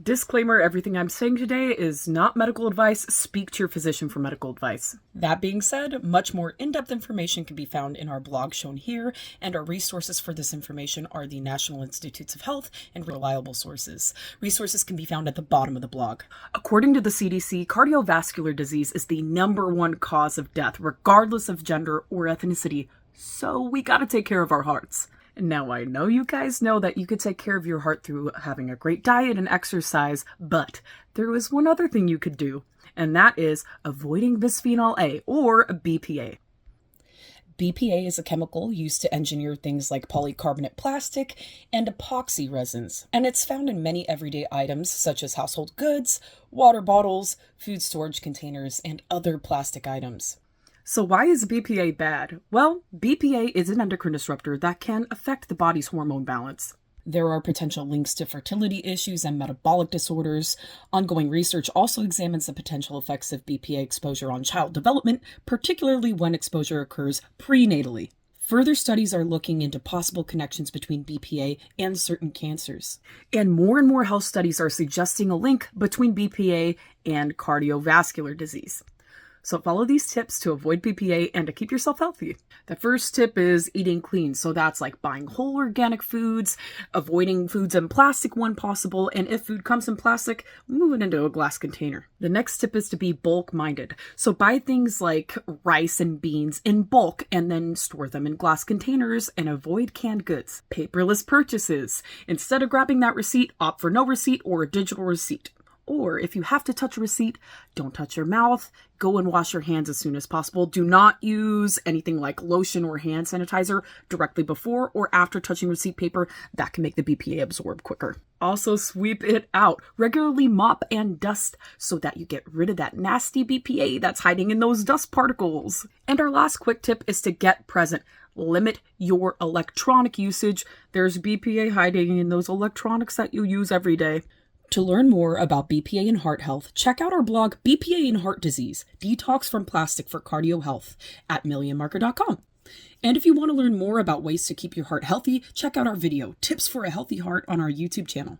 Disclaimer, everything I'm saying today is not medical advice. Speak to your physician for medical advice. That being said, much more in-depth information can be found in our blog shown here, and our resources for this information are the National Institutes of Health and reliable sources. Resources can be found at the bottom of the blog. According to the CDC, cardiovascular disease is the #1 cause of death, regardless of gender or ethnicity, so we gotta take care of our hearts. Now, I know you guys know that you could take care of your heart through having a great diet and exercise, but there is one other thing you could do, and that is avoiding bisphenol A, or BPA. BPA is a chemical used to engineer things like polycarbonate plastic and epoxy resins, and it's found in many everyday items such as household goods, water bottles, food storage containers, and other plastic items. So why is BPA bad? Well, BPA is an endocrine disruptor that can affect the body's hormone balance. There are potential links to fertility issues and metabolic disorders. Ongoing research also examines the potential effects of BPA exposure on child development, particularly when exposure occurs prenatally. Further studies are looking into possible connections between BPA and certain cancers. And more health studies are suggesting a link between BPA and cardiovascular disease. So follow these tips to avoid BPA and to keep yourself healthy. The first tip is eating clean. So that's like buying whole organic foods, avoiding foods in plastic when possible, and if food comes in plastic, move it into a glass container. The next tip is to be bulk-minded. So buy things like rice and beans in bulk and then store them in glass containers and avoid canned goods. Paperless purchases. Instead of grabbing that receipt, opt for no receipt or a digital receipt. Or if you have to touch a receipt, don't touch your mouth. Go and wash your hands as soon as possible. Do not use anything like lotion or hand sanitizer directly before or after touching receipt paper. That can make the BPA absorb quicker. Also, sweep it out. Regularly mop and dust so that you get rid of that nasty BPA that's hiding in those dust particles. And our last quick tip is to get present. Limit your electronic usage. There's BPA hiding in those electronics that you use every day. To learn more about BPA and heart health, check out our blog, BPA and Heart Disease, Detox from Plastic for Cardio Health at millionmarker.com. And if you want to learn more about ways to keep your heart healthy, check out our video, Tips for a Healthy Heart, on our YouTube channel.